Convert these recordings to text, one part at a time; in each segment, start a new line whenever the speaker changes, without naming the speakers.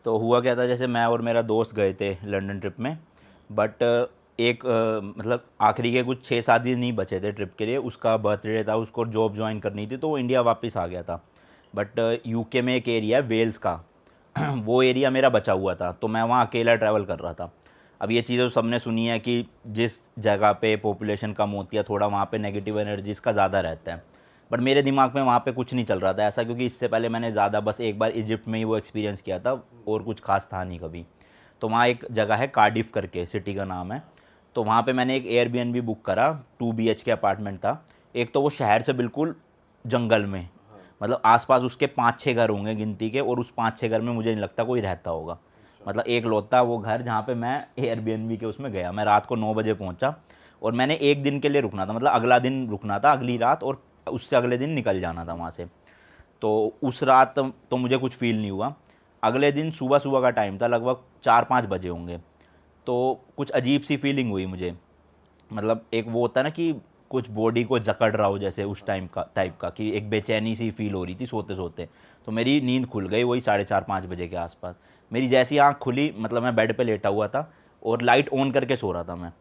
तो हुआ क्या था, जैसे मैं और मेरा दोस्त गए थे लंदन ट्रिप में, बट एक मतलब आखिरी के कुछ 6-7 दिन नहीं बचे थे ट्रिप के लिए, उसका बर्थडे था, उसको जॉब ज्वाइन करनी थी तो वो इंडिया वापस आ गया था। बट यूके में एक एरिया है वेल्स का वो एरिया मेरा बचा हुआ था, तो मैं वहाँ अकेला ट्रैवल कर रहा था। अब ये चीज़ें तो सबने सुनी है कि जिस जगह पे पॉपुलेशन कम होती है थोड़ा वहाँ पे नेगेटिव एनर्जीज़ का ज़्यादा रहता है। बट मेरे दिमाग में वहाँ पे कुछ नहीं चल रहा था ऐसा, क्योंकि इससे पहले मैंने ज़्यादा बस एक बार इजिप्ट में ही वो एक्सपीरियंस किया था, और कुछ खास था नहीं कभी। तो वहाँ एक जगह है कार्डिफ करके, सिटी का नाम है। तो वहाँ पे मैंने एक एयरबीएनबी बुक करा, 2 BHK अपार्टमेंट था। एक तो वो शहर से बिल्कुल जंगल में, मतलब आसपास उसके 5-6 घर होंगे गिनती के, और उस 5-6 घर में मुझे नहीं लगता कोई रहता होगा। मतलब एक लौता वो घर जहाँ पे मैं एयरबीएनबी के उसमें गया। मैं रात को 9 बजे पहुँचा, और मैंने एक दिन के लिए रुकना था, मतलब अगला दिन रुकना था, अगली रात, और उससे अगले दिन निकल जाना था वहाँ से। तो उस रात तो मुझे कुछ फ़ील नहीं हुआ। अगले दिन सुबह सुबह का टाइम था, लगभग 4-5 बजे होंगे, तो कुछ अजीब सी फीलिंग हुई मुझे। मतलब एक वो होता है ना कि कुछ बॉडी को जकड़ रहा हो, जैसे उस टाइप का कि एक बेचैनी सी फील हो रही थी सोते सोते। तो मेरी नींद खुल गई वही 4:30-5 बजे के आसपास। मेरी जैसी आँख खुली, मतलब मैं बेड पे लेटा हुआ था और लाइट ऑन करके सो रहा था मैं,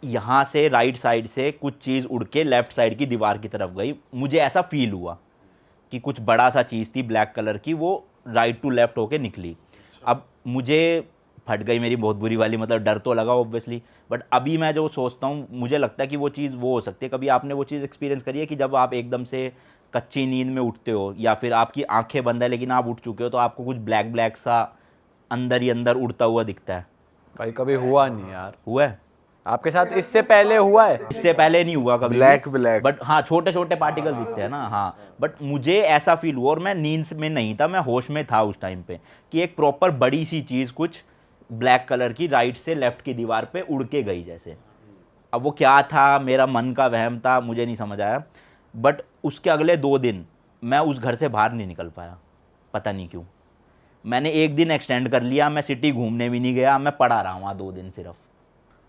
यहाँ से राइट साइड से कुछ चीज़ उड़ के लेफ़्ट साइड की दीवार की तरफ गई। मुझे ऐसा फील हुआ कि कुछ बड़ा सा चीज़ थी ब्लैक कलर की, वो राइट टू लेफ़्ट होके निकली। अब मुझे फट गई मेरी बहुत बुरी वाली, मतलब डर तो लगा ऑब्वियसली। बट अभी मैं जो सोचता हूँ, मुझे लगता है कि वो चीज़ वो हो सकती है। कभी आपने वो चीज़ एक्सपीरियंस करी है कि जब आप एकदम से कच्ची नींद में उठते हो, या फिर आपकी आंखें बंद है लेकिन आप उठ चुके हो, तो आपको कुछ ब्लैक ब्लैक सा अंदर ही अंदर उड़ता हुआ दिखता है?
भाई कभी हुआ नहीं यार।
हुआ है?
आपके साथ इससे पहले हुआ है?
इससे पहले नहीं हुआ कभी
ब्लैक
भी,
ब्लैक
बट हाँ छोटे छोटे पार्टिकल दिखते हैं ना। हाँ, बट मुझे ऐसा फील हुआ, और मैं नींद में नहीं था, मैं होश में था उस टाइम पे, कि एक प्रॉपर बड़ी सी चीज़ कुछ ब्लैक कलर की राइट से लेफ्ट की दीवार पे उड़ के गई जैसे। अब वो क्या था, मेरा मन का वहम था, मुझे नहीं समझ आया। बट उसके अगले 2 दिन मैं उस घर से बाहर नहीं निकल पाया, पता नहीं क्यों। मैंने एक दिन एक्सटेंड कर लिया, मैं सिटी घूमने भी नहीं गया, मैं पड़ा रहा वहाँ 2 दिन सिर्फ,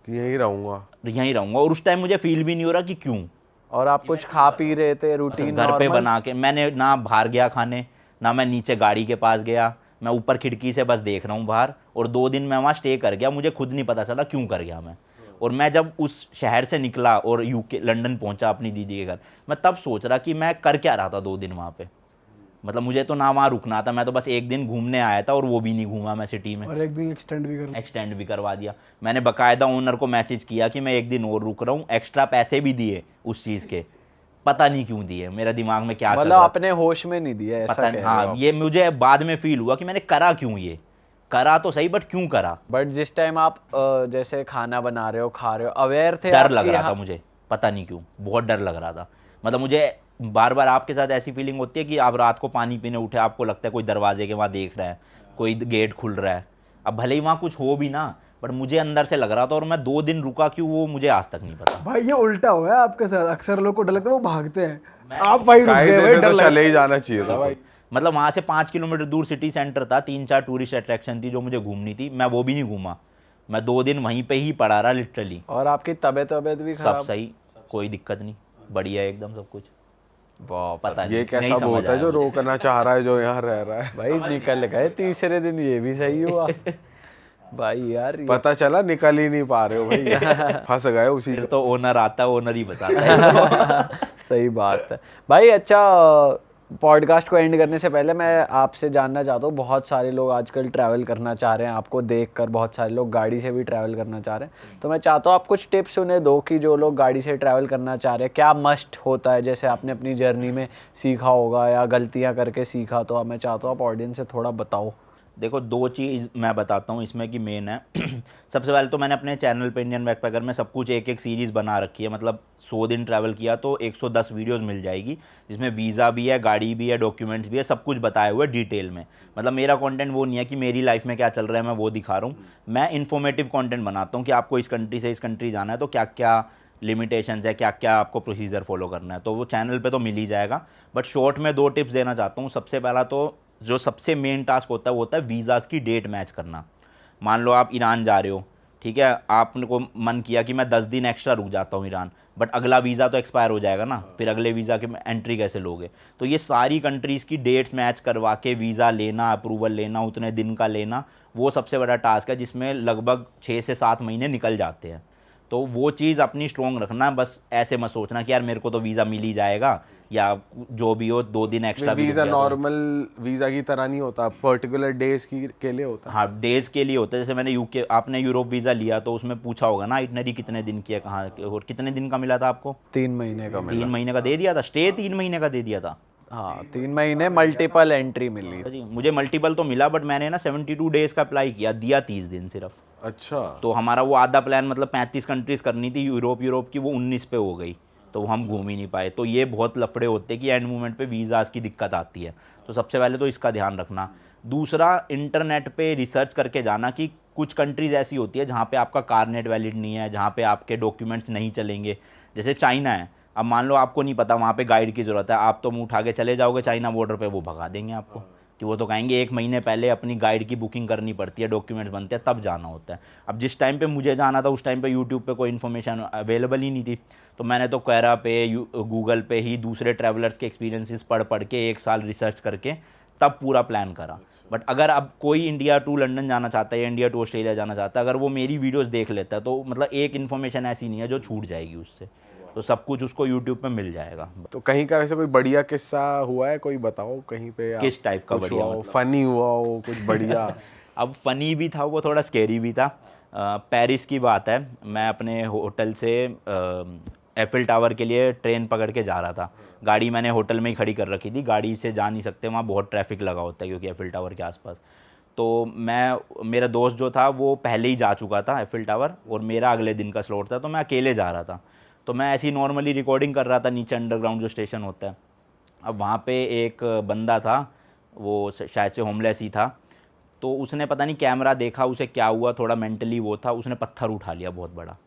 कि यहीं रहूंगा।
यहीं रहूँगा। और उस टाइम मुझे फील भी नहीं हो रहा कि क्यों।
और आप कुछ खा पी रहे थे रूटीन
घर पे
नॉर्मल?
बना के, मैंने ना बाहर गया खाने, ना मैं नीचे गाड़ी के पास गया, मैं ऊपर खिड़की से बस देख रहा हूँ बाहर। और 2 दिन मैं वहाँ स्टे कर गया, मुझे खुद नहीं पता चला क्यों कर गया मैं। और मैं जब उस शहर से निकला और यूके लंदन पहुँचा अपनी दीदी के घर, मैं तब सोच रहा कि मैं कर क्या रहा था 2 दिन वहाँ पे। मतलब मुझे तो ना वहाँ रुकना था, मैं तो बस एक दिन घूमने आया था, और वो भी नहीं घूमा मैं सिटी में।
और एक दिन एक्सटेंड भी
करवा दिया। मैंने बकायदा ओनर को मैसेज किया कि मैं एक दिन और रुक रहा हूँ, एक्स्ट्रा पैसे भी दिए उस चीज़ के। पता नहीं क्यों दिए, मेरा दिमाग में क्या चल
मतलब
रहा था,
अपने होश में नहीं दिया ऐसा
पता
कह
नहीं।
रहे हो
हाँ,
आप?
ये मुझे बाद में फील हुआ कि मैंने करा क्यों, ये करा तो सही, बट क्यों करा।
बट जिस टाइम आप जैसे खाना बना रहे हो, खा रहे हो, अवेयर थे
डर
आप
लग
कि
रहा था
हाँ-
मुझे, पता नहीं क्यों, बहुत डर लग रहा था। मतलब मुझे बार बार आपके साथ ऐसी फीलिंग होती है कि आप रात को पानी पीने उठे, आपको लगता है कोई दरवाजे के वहाँ देख रहा है, कोई गेट खुल रहा है। अब भले ही वहाँ कुछ हो भी ना, बट मुझे अंदर से लग रहा था। और मैं 2 दिन रुका क्यों, वो मुझे आज तक नहीं पता।
भाई ये उल्टा हुआ है आपके साथ। अक्सर लोग को डर लगता है वो भागते हैं, आप भाई रुक गए
कायदे
भाई,
से
डर
तो
लग
चले ही जाना चाहिए था भाई।
मतलब वहाँ से 5 किलोमीटर दूर सिटी सेंटर था, 3-4 टूरिस्ट अट्रैक्शन थी जो मुझे घूमनी थी, मैं वो भी नहीं घूमा। मैं 2 दिन वहीं पे ही पड़ा रहा लिटरली।
और आपकी तबीयत भी
सब
खराब?
सही, कोई दिक्कत नहीं, बढ़िया एकदम सब कुछ।
वाह,
पता
ये
नहीं,
कैसा
नहीं समझ
बोलता है
आया
जो
मुझे।
रोकना चाह रहा है जो यहाँ रह रहा है।
भाई निकल गए तीसरे दिन, ये भी सही हुआ। भाई यार ये
पता चला निकल ही नहीं पा रहे हो भाई, फंस गए उसी
फिर तो ओनर आता है, ओनर ही बचाता है।
सही बात है भाई। अच्छा, पॉडकास्ट को एंड करने से पहले मैं आपसे जानना चाहता हूँ, बहुत सारे लोग आजकल ट्रैवल करना चाह रहे हैं, आपको देखकर बहुत सारे लोग गाड़ी से भी ट्रैवल करना चाह रहे हैं, तो मैं चाहता हूँ आप कुछ टिप्स उन्हें दो कि जो लोग गाड़ी से ट्रैवल करना चाह रहे हैं क्या मस्ट होता है, जैसे आपने अपनी जर्नी में सीखा होगा या गलतियाँ करके सीखा, तो मैं चाहता हूँ आप ऑडियंस से थोड़ा बताओ।
देखो, 2 चीज़ मैं बताता हूँ इसमें कि मेन है। सबसे पहले तो मैंने अपने चैनल पे इंडियन बैकपैकर में सब कुछ एक सीरीज़ बना रखी है। मतलब 100 दिन ट्रैवल किया तो 110 वीडियोस मिल जाएगी, जिसमें वीज़ा भी है, गाड़ी भी है, डॉक्यूमेंट्स भी है, सब कुछ बताए हुए डिटेल में। मतलब मेरा कंटेंट वो नहीं है कि मेरी लाइफ में क्या चल रहा है मैं वो दिखा रहा हूँ। मैं इन्फॉर्मेटिव कंटेंट बनाता हूँ कि आपको इस कंट्री से इस कंट्री जाना है तो क्या क्या लिमिटेशंस है, क्या क्या आपको प्रोसीजर फॉलो करना है, तो वो चैनल पे तो मिल ही जाएगा। बट शॉर्ट में 2 टिप्स देना चाहता हूँ। सबसे पहला तो जो सबसे मेन टास्क होता है वो होता है वीज़ाज़ की डेट मैच करना। मान लो आप ईरान जा रहे हो, ठीक है, आपको मन किया कि मैं 10 दिन एक्स्ट्रा रुक जाता हूँ ईरान, बट अगला वीज़ा तो एक्सपायर हो जाएगा ना, फिर अगले वीज़ा के एंट्री कैसे लोगे? तो ये सारी कंट्रीज़ की डेट्स मैच करवा के वीज़ा लेना, अप्रूवल लेना, उतने दिन का लेना, वो सबसे बड़ा टास्क है जिसमें लगभग 6 से 7 महीने निकल जाते हैं। तो वो चीज़ अपनी स्ट्रॉन्ग रखना, बस ऐसे मत सोचना कि यार मेरे को तो वीज़ा मिल ही जाएगा या जो भी हो 2 दिन एक्स्ट्रा भी रुक
वीजा
गया तो।
नॉर्मल वीजा की तरह नहीं होता, पर्टिकुलर डेज की के लिए होता है।
हाँ, डेज़ के लिए होता है। जैसे मैंने यूके, आपने यूरोप वीज़ा लिया तो उसमें पूछा होगा ना इटनरी कितने दिन की है, कहाँ और कितने दिन का मिला था आपको?
3 महीने का मिला।
3 महीने का दे दिया था, स्टे 3 महीने का दे दिया था।
हाँ 3 महीने मल्टीपल एंट्री मिली।
जी, मुझे मल्टीपल तो मिला, बट मैंने ना 72 डेज़ का अप्लाई किया, दिया 30 दिन सिर्फ।
अच्छा,
तो हमारा वो आधा प्लान, मतलब 35 कंट्रीज़ करनी थी यूरोप की, वो 19 पे हो गई, तो हम घूम ही नहीं पाए। तो ये बहुत लफड़े होते हैं कि एंड मोमेंट पे वीज़ाज़ की दिक्कत आती है। तो सबसे पहले तो इसका ध्यान रखना। दूसरा, इंटरनेट पे रिसर्च करके जाना कि कुछ कंट्रीज़ ऐसी होती है जहाँ पे आपका कारनेट वैलिड नहीं है, जहाँ पे आपके डॉक्यूमेंट्स नहीं चलेंगे। जैसे चाइना है, अब मान लो आपको नहीं पता, वहाँ पे गाइड की ज़रूरत है, आप तो मुँह उठा के चले जाओगे चाइना बॉर्डर पे, वो भगा देंगे आपको, कि वो तो कहेंगे 1 महीने पहले अपनी गाइड की बुकिंग करनी पड़ती है, डॉक्यूमेंट्स बनते हैं, तब जाना होता है। अब जिस टाइम पे मुझे जाना था उस टाइम पे यूट्यूब पे कोई इन्फॉर्मेशन अवेलेबल ही नहीं थी, तो मैंने तो क्वेरा पे, गूगल पे ही दूसरे ट्रैवलर्स के एक्सपीरियंसेस पढ़ के 1 साल रिसर्च करके तब पूरा प्लान करा। बट अगर अब कोई इंडिया टू लंदन जाना चाहता है या इंडिया टू ऑस्ट्रेलिया जाना चाहता है, अगर वो मेरी वीडियोज़ देख लेता है तो मतलब एक इन्फॉर्मेशन ऐसी नहीं है जो छूट जाएगी उससे, तो सब कुछ उसको यूट्यूब पे मिल जाएगा।
तो कहीं का वैसे कोई बढ़िया किस्सा हुआ है, कोई बताओ कहीं पे आप,
किस टाइप का
कुछ
बढ़िया
हुआ हो,
मतलब?
फनी हुआ हो कुछ बढ़िया?
अब फ़नी भी था वो, थोड़ा स्केरी भी था। पेरिस की बात है, मैं अपने होटल से एफिल टावर के लिए ट्रेन पकड़ के जा रहा था। गाड़ी मैंने होटल में ही खड़ी कर रखी थी, गाड़ी से जा नहीं सकते, वहाँ बहुत ट्रैफिक लगा होता है क्योंकि एफिल टावर के आसपास। तो मेरा दोस्त जो था वो पहले ही जा चुका था एफिल टावर, और मेरा अगले दिन का स्लॉट था, तो मैं अकेले जा रहा था। तो मैं ऐसी नॉर्मली रिकॉर्डिंग कर रहा था नीचे अंडरग्राउंड जो स्टेशन होता है। अब वहाँ पे एक बंदा था, वो शायद से होमलेस ही था, तो उसने पता नहीं कैमरा देखा, उसे क्या हुआ, थोड़ा मेंटली वो था, उसने पत्थर उठा लिया बहुत बड़ा,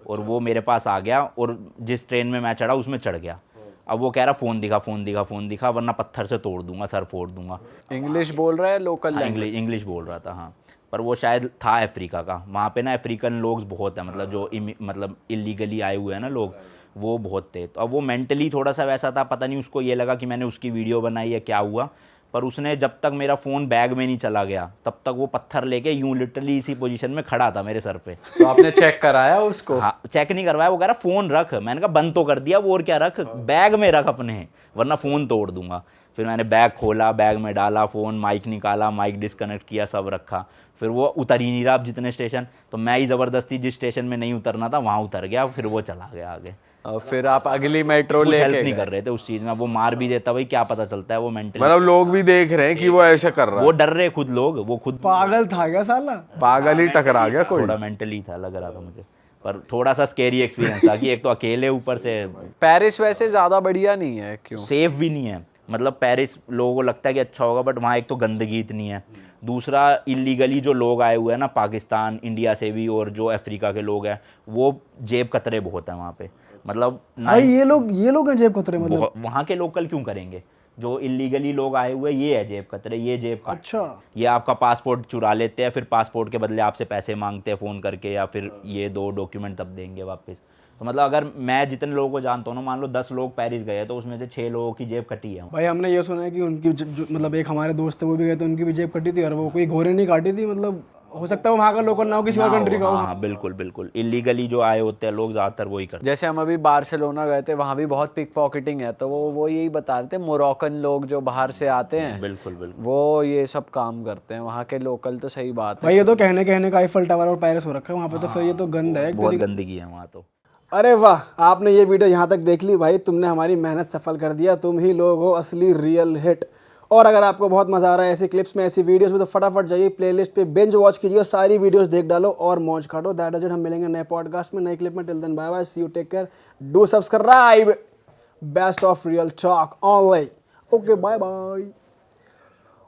और वो मेरे पास आ गया, और जिस ट्रेन में मैं चढ़ा उसमें चढ़ गया। अब वो कह रहा फ़ोन दिखा, फ़ोन दिखा, फ़ोन दिखा, वरना पत्थर से तोड़ दूंगा, सर फोड़ दूंगा।
इंग्लिश बोल रहा है, लोकल
हाँ,
लैंग्वेज?
इंग्लिश बोल रहा था, हाँ। पर वो शायद था अफ्रीका का, वहाँ पे ना अफ्रीकन लोग बहुत हैं, मतलब जो मतलब इलीगली आए हुए हैं ना लोग, वो बहुत थे। तो अब वो मेंटली थोड़ा सा वैसा था, पता नहीं उसको ये लगा कि मैंने उसकी वीडियो बनाई है, क्या हुआ, पर उसने जब तक मेरा फ़ोन बैग में नहीं चला गया तब तक वो पत्थर लेके यूँ लिटरली इसी पोजीशन में खड़ा था मेरे सर पे।
तो आपने चेक कराया उसको?
हाँ, चेक नहीं करवाया, वो कह रहा फ़ोन रख। मैंने कहा बंद तो कर दिया वो, और क्या रख, बैग में रख अपने, वरना फ़ोन तोड़ दूंगा। फिर मैंने बैग खोला, बैग में डाला फ़ोन, माइक निकाला, माइक डिस्कनेक्ट किया, सब रखा। फिर वो उतर ही नहीं रहा अब जितने स्टेशन, तो मैं ही ज़बरदस्ती जिस स्टेशन में नहीं उतरना था वहाँ उतर गया, फिर वो चला गया आगे।
और फिर आप अगली मेट्रो
कुछ हेल्प
लेके
नहीं
गए?
कर रहे थे उस चीज़ में, वो मार भी देता भाई, क्या पता चलता है वो मेंटली।
मतलब लोग भी देख रहे हैं कि वो ऐसे कर रहा
वो
है,
डर रहे खुद लोग, वो खुद
पागल था क्या साला?
पागल ही टकरा गया कोई।
थोड़ा मेंटली था लग रहा था मुझे, पर थोड़ा सा स्केरी एक्सपीरियंस था कि एक तो अकेले, ऊपर से
पेरिस वैसे ज़्यादा बढ़िया नहीं है, क्यों?
सेफ भी नहीं है। मतलब पेरिस लोगों को लगता है कि अच्छा होगा, बट वहाँ एक तो गंदगी इतनी है, दूसरा इलीगली जो लोग आए हुए हैं ना पाकिस्तान, इंडिया से भी, और जो अफ्रीका के लोग हैं, वो जेब कतरे बहुत हैं वहाँ पे। मतलब
भाई ये लोग हैं जेब कतरे, मतलब?
वहाँ के लोकल क्यों करेंगे, जो इलीगली लोग आए हुए ये है जेब कतरे, ये जेब कतरे।
अच्छा,
ये आपका पासपोर्ट चुरा लेते हैं, फिर पासपोर्ट के बदले आपसे पैसे मांगते हैं फ़ोन करके, या फिर ये दो डॉक्यूमेंट तब देंगे वापस। तो मतलब अगर मैं जितने लोगों को जानता हूँ ना, मान लो 10 लोग पेरिस गए तो उसमें से 6 लोगों की जेब कटी है।
भाई हमने ये सुना है कि उनकी मतलब एक हमारे दोस्त थे वो भी गए तो उनकी भी जेब कटी थी, और वो कोई घोड़े नहीं काटी थी, मतलब हो सकता है वो वहाँ का लोकल ना हो, किसी और कंट्री का हो।
हाँ, बिल्कुल बिल्कुल, इलीगली जो आए होते हैं लोग ज़्यादातर वही करते
जैसे हम अभी बार्सिलोना गए थे, वहाँ भी बहुत पिक पॉकेटिंग है, तो वो यही बता रहे थे, मोरक्कन लोग जो बाहर से आते हैं
हैं। बिल्कुल बिल्कुल।
वो ये सब काम करते हैं, वहाँ के लोकल। तो सही बात है
भाई ये तो कहने का आईफल टावर और पेरिस हो रखा है वहाँ पे, तो फिर ये तो गंद है एक
बहुत
तरीके।
गंदगी है वहाँ तो।
अरे वाह, आपने ये वीडियो यहाँ तक देख ली भाई, तुमने हमारी मेहनत सफल कर दिया, तुम ही लोग हो असली रियल हिट। और अगर आपको बहुत मजा आ रहा है ऐसी क्लिप्स में, ऐसी वीडियोस में, तो फटाफट जाइए प्लेलिस्ट पे, बिंज वॉच कीजिए, सारी वीडियोस देख डालो और मौज काटो। दैट इज इट, हम मिलेंगे नए पॉडकास्ट में, नए क्लिप में। Till then bye bye, see you, take care, do subscribe, best of real talk online. Okay, bye bye.